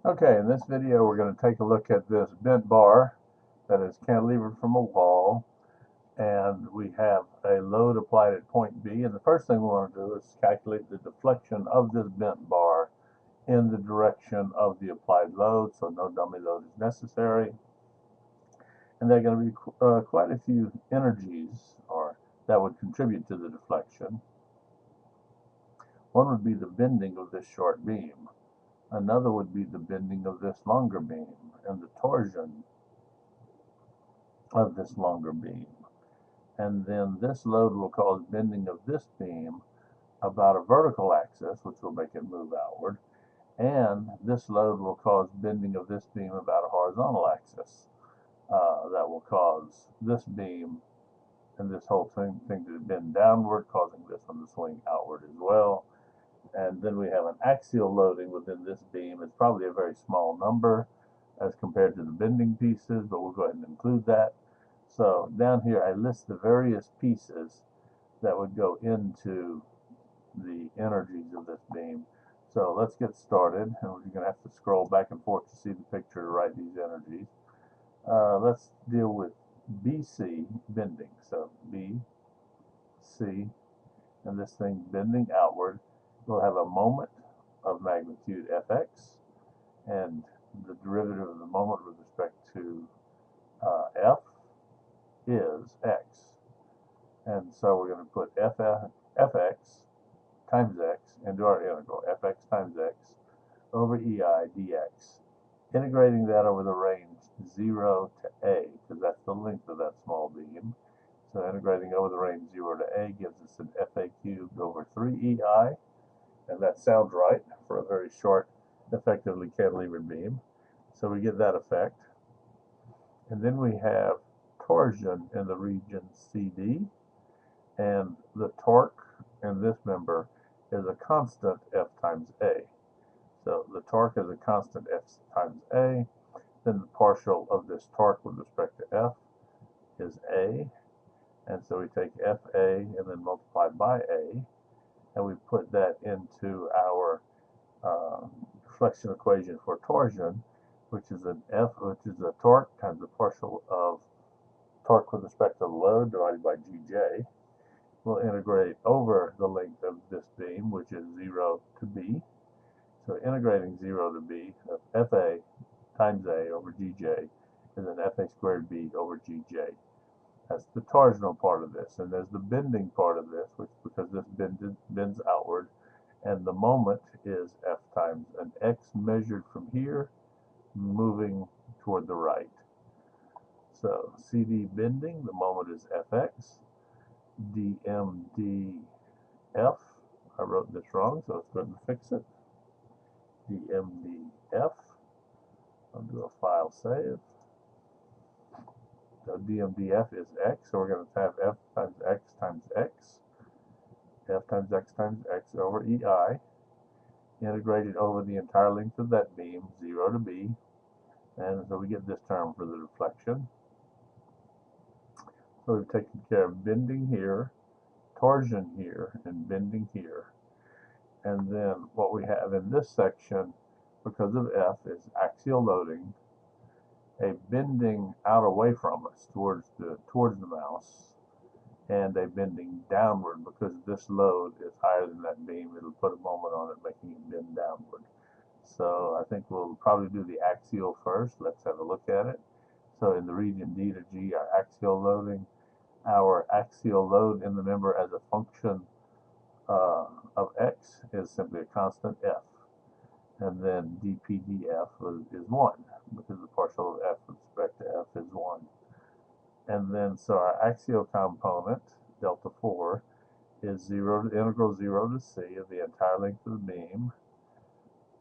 Okay, in this video we're going to take a look at this bent bar that is cantilevered from a wall, and we have a load applied at point B, and the first thing we want to do is calculate the deflection of this bent bar in the direction of the applied load, so no dummy load is necessary. And there are going to be quite a few energies that would contribute to the deflection. One would be the bending of this short beam. Another would be the bending of this longer beam and the torsion of this longer beam. And then this load will cause bending of this beam about a vertical axis, which will make it move outward. And this load will cause bending of this beam about a horizontal axis. That will cause this beam and this whole thing to bend downward, causing this one to swing outward as well. And then we have an axial loading within this beam. It's probably a very small number as compared to the bending pieces, but we'll go ahead and include that. So down here I list the various pieces that would go into the energies of this beam. So let's get started, and we're going to have to scroll back and forth to see the picture to write these energies. Let's deal with BC bending. So BC, and this thing bending outward, will have a moment of magnitude Fx, and the derivative of the moment with respect to F is x. And so we're going to put Fx times x into our integral, Fx times x over EI dx. Integrating that over the range 0 to a, because that's the length of that small beam. So integrating over the range 0 to a gives us an Fa cubed over 3EI, and that sounds right for a very short, effectively cantilevered beam. So we get that effect. And then we have torsion in the region CD, and the torque in this member is a constant F times A. So the torque is a constant F times A. Then the partial of this torque with respect to F is A. And so we take FA and then multiply by A, and we put that into our deflection equation for torsion, which is a torque times the partial of torque with respect to the load divided by GJ. We'll integrate over the length of this beam, which is 0 to B. So integrating 0 to B of FA times A over GJ is an FA squared B over GJ. That's the torsional part of this. And there's the bending part of this, which, because this bends outward, and the moment is F times an X measured from here, moving toward the right. So CD bending, the moment is Fx, dmdf, I wrote this wrong, so let's go ahead and fix it. dmdf, I'll do a file save. So dmdf is x, so we're going to have f times x times x, f times x times x over EI, integrated over the entire length of that beam, 0 to B, and so we get this term for the deflection. So we've taken care of bending here, torsion here, and bending here. And then what we have in this section, because of F, is axial loading, a bending out away from us towards the mouse, and a bending downward because this load is higher than that beam. It'll put a moment on it, making it bend downward. So I think we'll probably do the axial first. Let's have a look at it. So in the region D to G, our axial load in the member as a function of x is simply a constant f. And then dpdf is 1, because the partial of f with respect to f is 1. And then so our axial component, delta 4, is integral 0 to c of the entire length of the beam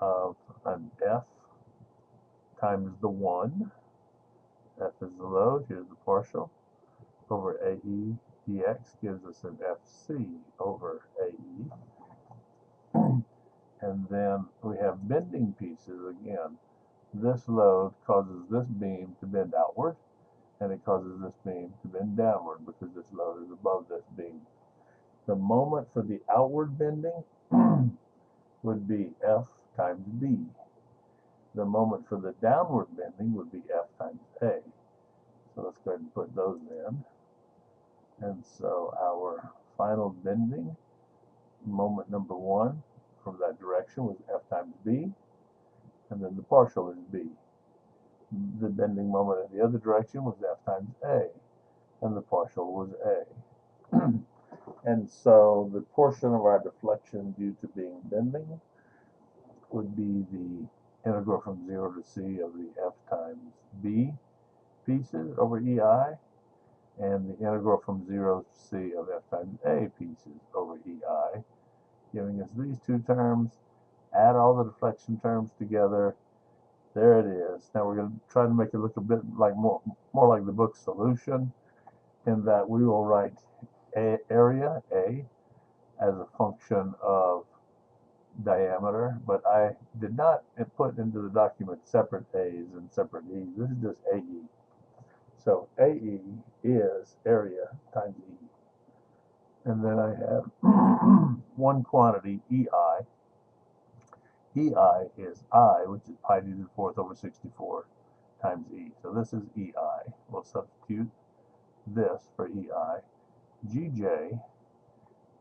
of an f times the 1. F is the load, here's the partial, over AE dx gives us an FC over AE. And then we have bending pieces again. This load causes this beam to bend outward, and it causes this beam to bend downward because this load is above this beam. The moment for the outward bending would be F times B. The moment for the downward bending would be F times A. So let's go ahead and put those in. And so our final bending moment number 1 from that direction was F times B, and then the partial is B. The bending moment in the other direction was F times A, and the partial was A. And so the portion of our deflection due to being bending would be the integral from 0 to C of the F times B pieces over EI, and the integral from 0 to C of F times A pieces over EI, giving us these two terms. Add all the deflection terms together. There it is. Now we're going to try to make it look a bit like more like the book solution, in that we will write area A as a function of diameter, but I did not put into the document separate A's and separate E's. This is just AE. So AE is area times E. And then I have one quantity, EI. EI is I, which is pi d to the 4th over 64 times E. So this is EI. We'll substitute this for EI. GJ,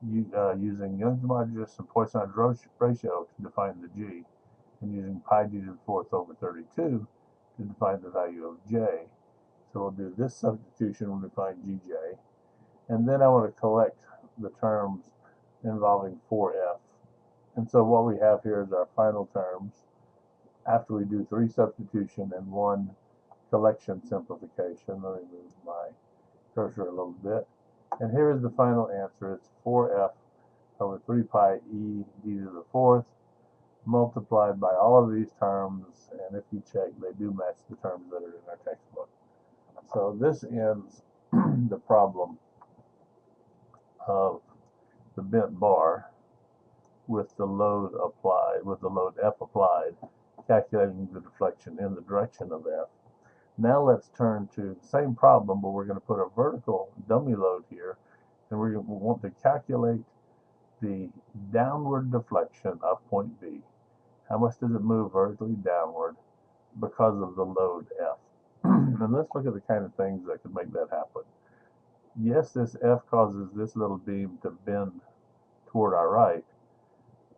using Young's modulus and Poisson's ratio to define the G, and using pi d to the 4th over 32 to define the value of J. So we'll do this substitution when we find GJ. And then I want to collect the terms involving 4F. And so what we have here is our final terms after we do 3 substitution and 1 collection simplification. Let me move my cursor a little bit. And here is the final answer. It's 4F over 3 pi E d to the 4th multiplied by all of these terms. And if you check, they do match the terms that are in our textbook. So this ends the problem of the bent bar with the load applied, with the load F applied, calculating the deflection in the direction of F. Now let's turn to the same problem, but we're going to put a vertical dummy load here, and we want to calculate the downward deflection of point B. How much does it move vertically downward because of the load F? And let's look at the kind of things that could make that happen. Yes, this F causes this little beam to bend toward our right,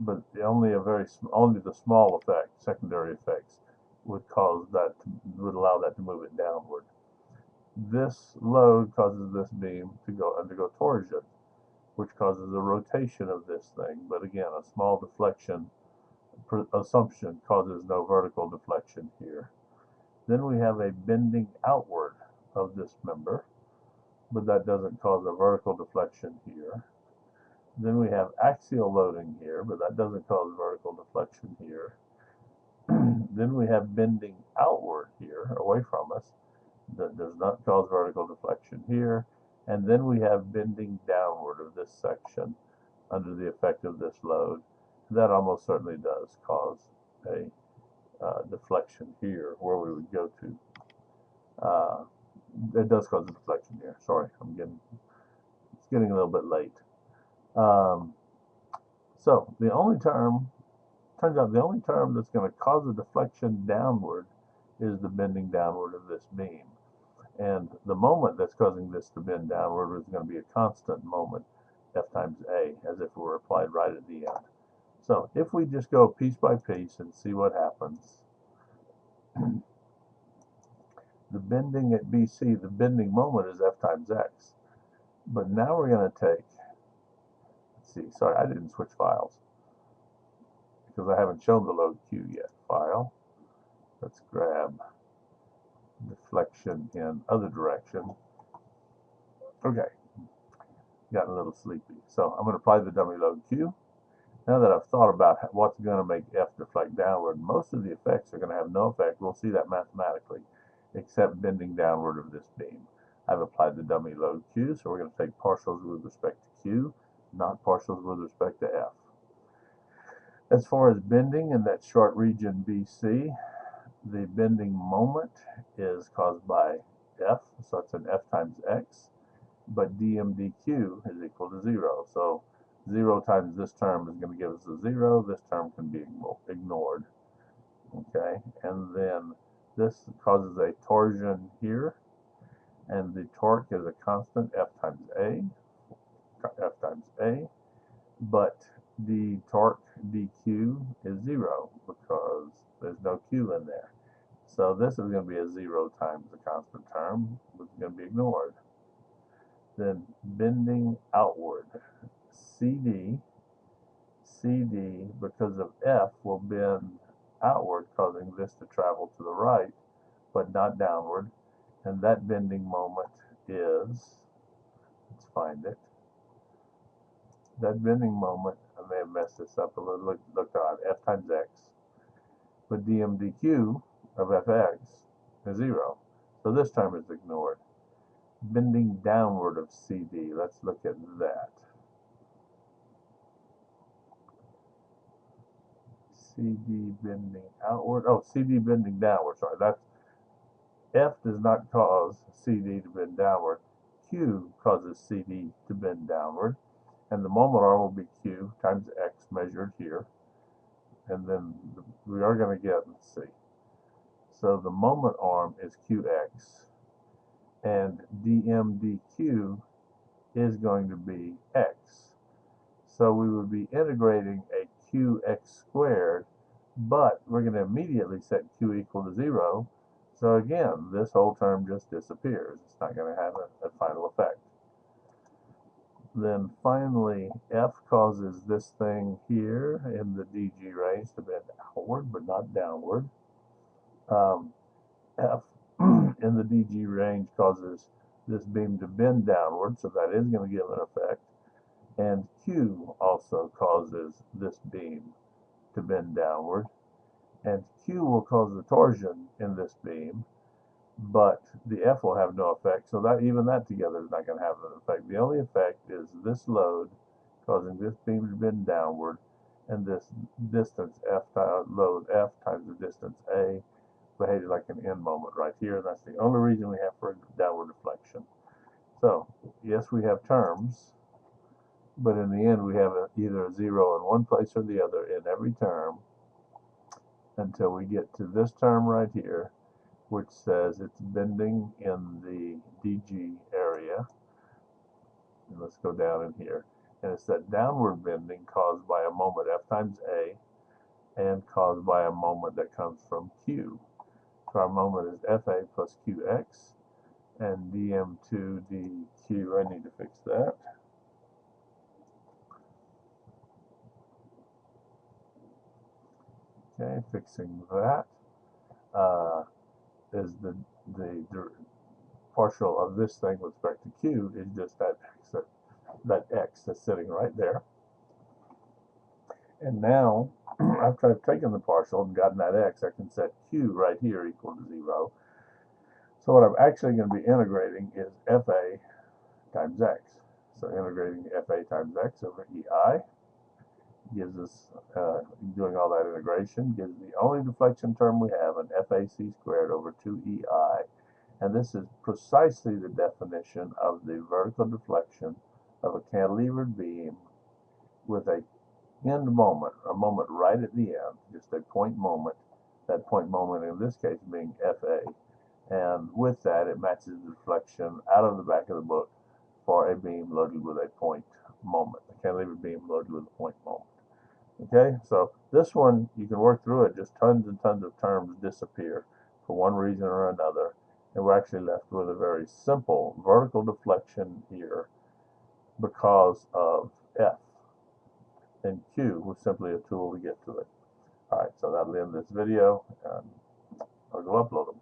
but only the small effect, secondary effects, would allow that to move it downward. This load causes this beam to undergo torsion, which causes a rotation of this thing. But again, a small deflection assumption causes no vertical deflection here. Then we have a bending outward of this member, but that doesn't cause a vertical deflection here. Then we have axial loading here, but that doesn't cause vertical deflection here. Then we have bending outward here, away from us, that does not cause vertical deflection here. And then we have bending downward of this section under the effect of this load. That almost certainly does cause a deflection here, where we would go to. It does cause a deflection here. Sorry, it's getting a little bit late. So the only term, turns out the only term that's going to cause a deflection downward is the bending downward of this beam. And the moment that's causing this to bend downward is going to be a constant moment, F times A, as if it were applied right at the end. So if we just go piece by piece and see what happens, the bending at BC, the bending moment is F times X. But now we're going to take, let's see, sorry, I didn't switch files because I haven't shown the load Q yet. File. Let's grab deflection in other direction. Okay, gotten a little sleepy. So I'm going to apply the dummy load Q. Now that I've thought about what's going to make F deflect downward, most of the effects are going to have no effect. We'll see that mathematically, except bending downward of this beam. I've applied the dummy load Q, so we're going to take partials with respect to Q, not partials with respect to F. As far as bending in that short region BC, the bending moment is caused by F, so it's an F times X, but dm dq is equal to 0. So 0 times this term is going to give us a 0. This term can be ignored. Okay, and then this causes a torsion here, and the torque is a constant F times A, but the torque dq is 0 because there's no q in there. So this is going to be a 0 times the constant term, which is going to be ignored. Then bending outward, CD, because of F, will bend outward, causing this to travel to the right, but not downward. And that bending moment is, let's find it. That bending moment, I may have messed this up a little, look odd, F times X, but dm dq of fx is 0. So this term is ignored. Bending downward of CD, let's look at that. CD bending outward, oh, CD bending downward, sorry, that's, F does not cause CD to bend downward. Q causes CD to bend downward, and the moment arm will be Q times X measured here, and then we are going to get, let's see, so the moment arm is QX, and dm dq is going to be X. So we would be integrating a QX squared, but we're going to immediately set Q equal to 0. So again, this whole term just disappears. It's not going to have a final effect. Then finally, F causes this thing here in the DG range to bend outward, but not downward. F in the DG range causes this beam to bend downward, so that is going to give an effect. And Q also causes this beam to bend downward. And Q will cause the torsion in this beam, but the F will have no effect, so that even that together is not going to have an effect. The only effect is this load causing this beam to bend downward, and this distance F load F times the distance A behaves like an end moment right here, and that's the only reason we have for downward deflection. So yes, we have terms, but in the end we have either a 0 in one place or the other in every term until we get to this term right here, which says it's bending in the DG area. And let's go down in here. And it's that downward bending caused by a moment F times A and caused by a moment that comes from Q. So our moment is FA plus QX, and dm2 dq, I need to fix that. Okay, fixing that. Is the partial of this thing with respect to Q is just that X that's sitting right there. And now, after I've taken the partial and gotten that X, I can set Q right here equal to 0. So what I'm actually going to be integrating is FA times X. So integrating FA times X over EI gives us, doing all that integration, gives the only deflection term we have, an FAC squared over 2EI. And this is precisely the definition of the vertical deflection of a cantilevered beam with a end moment, a moment right at the end, just a point moment, that point moment in this case being FA. And with that, it matches the deflection out of the back of the book for a beam loaded with a point moment, a cantilevered beam loaded with a point moment. Okay, so this one, you can work through it, just tons and tons of terms disappear for one reason or another, and we're actually left with a very simple vertical deflection here because of F, and Q was simply a tool to get to it. Alright, so that'll end this video, and I'll go upload them.